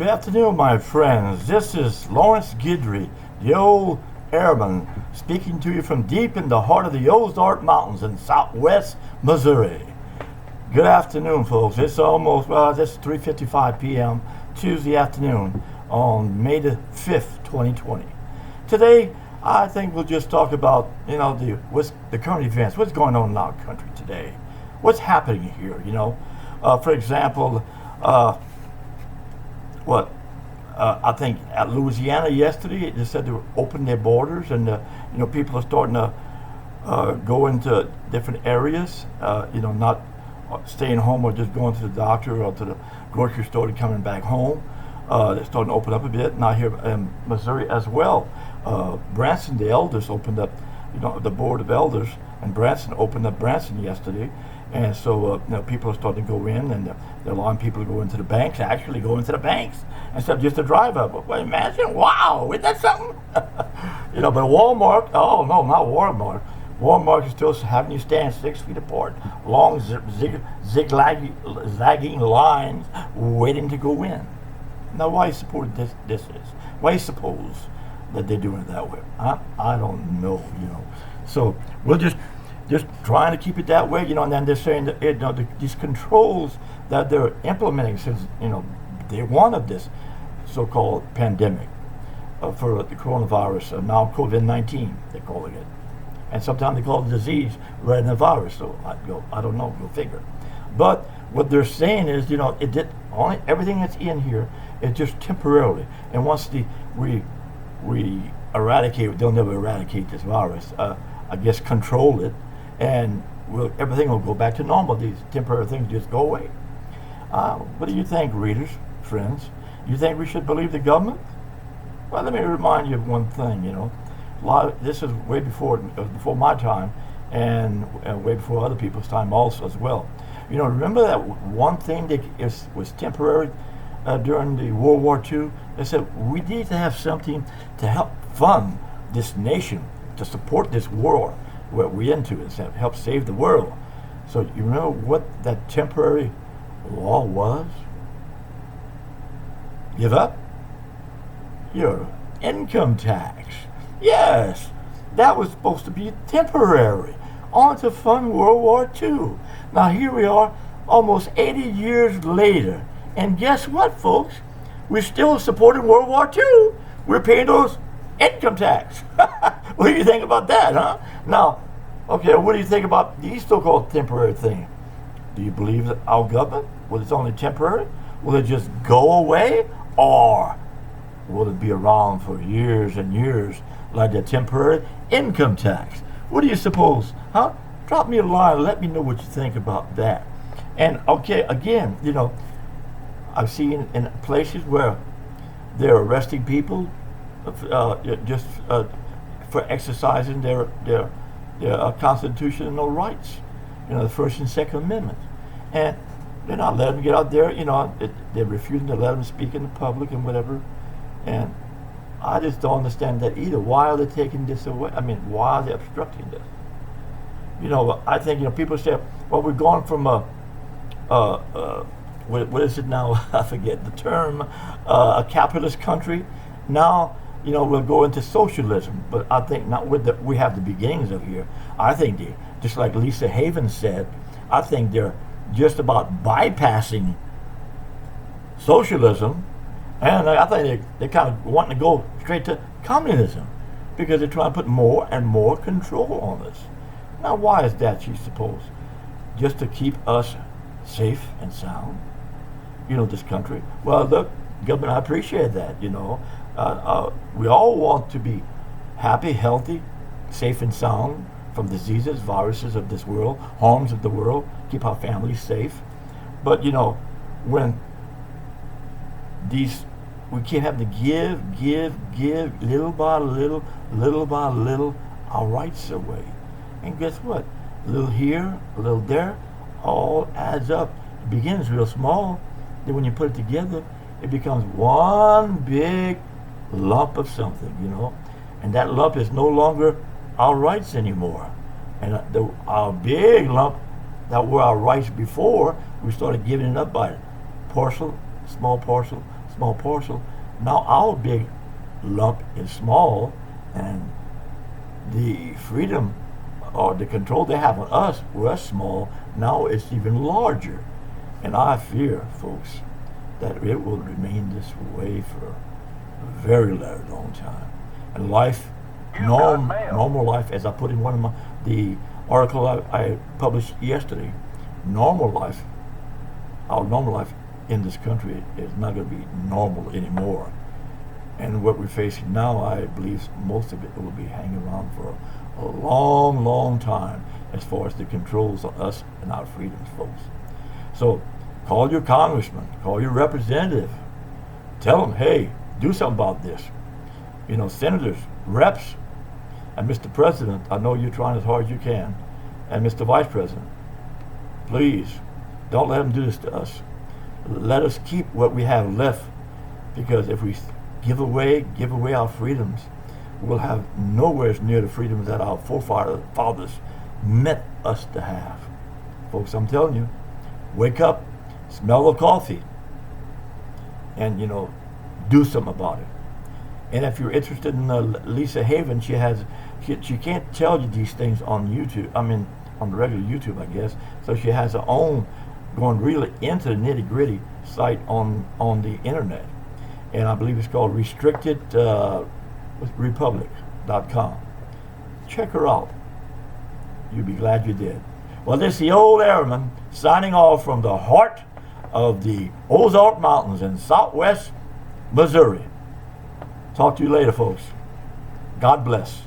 Good afternoon, my friends. This is Lawrence Guidry, the Old Airman, speaking to you from deep in the heart of the Ozark Mountains in southwest Missouri. Good afternoon, folks. It's almost, it's 3:55 p.m. Tuesday afternoon on May the 5th, 2020. Today, I think we'll just talk about, the current events, what's going on in our country today, what's happening here, For example, I think at Louisiana yesterday, they said they were opening their borders, and people are starting to go into different areas. Not staying home or just going to the doctor or to the grocery store and coming back home. They're starting to open up a bit. Now here in Missouri as well, Branson, the elders opened up. The board of elders in Branson opened up Branson yesterday. And so, people are starting to go in, and they're allowing people to go into the banks, instead of just to drive up. Well, imagine, wow, isn't that something? But Walmart, oh no, not Walmart. Walmart is still having you stand 6 feet apart, long zigzagging lines, waiting to go in. Now, why you support this is? Why you suppose that they're doing it that way? I don't know, So we'll just trying to keep it that way, and then they're saying that these controls that they're implementing since day one of this so-called pandemic for the coronavirus, now COVID-19 they're calling it, and sometimes they call it disease rather than a virus. So I don't know, go figure. But what they're saying is, everything that's in here is just temporarily, and once we eradicate, they'll never eradicate this virus. I guess control it. And everything will go back to normal. These temporary things just go away. What do you think, readers, friends? You think we should believe the government? Well, let me remind you of one thing. This is way before my time, and way before other people's time also as well. Remember that one thing that was temporary during the World War II? They said we need to have something to help fund this nation, to support this war. What we're into is to help save the world. So you remember what that temporary law was? Give up your income tax. Yes, that was supposed to be temporary, on to fund World War II. Now here we are, almost 80 years later, and guess what, folks? We're still supporting World War II. We're paying those income tax. What do you think about that, huh? Now, okay, what do you think about these so-called temporary things? Do you believe that our government, it's only temporary? Will it just go away? Or will it be around for years and years like the temporary income tax? What do you suppose? Huh? Drop me a line. Let me know what you think about that. And, okay, again, I've seen in places where they're arresting people just for exercising their constitutional rights, the First and Second Amendments, and they're not letting them get out there. They're refusing to let them speak in the public and whatever. And I just don't understand that either. Why are they taking this away? I mean, why are they obstructing this? I think people say, well, we're going from what is it now? I forget the term. A capitalist country. Now, we'll go into socialism, but I think not we have the beginnings of here. I think just like Lisa Haven said, I think they're just about bypassing socialism, and I think they're kind of wanting to go straight to communism because they're trying to put more and more control on us. Now, why is that, you suppose? Just to keep us safe and sound, this country. Well, look, government, I appreciate that, we all want to be happy, healthy, safe and sound from diseases, viruses of this world, harms of the world, keep our families safe. But, when we can't have to give little by little, our rights away. And guess what? A little here, a little there, all adds up. It begins real small. Then when you put it together, it becomes one big lump of something, and that lump is no longer our rights anymore. And our big lump that were our rights before, we started giving it up by parcel, small parcel, small parcel. Now our big lump is small, and the freedom or the control they have on us, we're small. Now it's even larger. And I fear, folks, that it will remain this way for a very, very long time. And life, normal life, as I put in one of the article I published yesterday, normal life, our normal life in this country is not going to be normal anymore. And what we're facing now, I believe most of it will be hanging around for a long, long time as far as the controls of us and our freedoms, folks. So call your congressman, call your representative, tell them, hey, do something about this. You know, senators, reps, and Mr. President, I know you're trying as hard as you can, and Mr. Vice President, please don't let them do this to us. Let us keep what we have left, because if we give away our freedoms, we'll have nowhere near the freedoms that our forefathers meant us to have. Folks, I'm telling you, wake up, smell the coffee, and, you know, do something about it. And if you're interested in Lisa Haven, she can't tell you these things on YouTube. I mean, on the regular YouTube, I guess. So she has her own, going really into the nitty-gritty site on the internet. And I believe it's called restrictedrepublic.com. Check her out. You'll be glad you did. Well, this is the Old Airman signing off from the heart of the Ozark Mountains in southwest Missouri. Talk to you later, folks. God bless.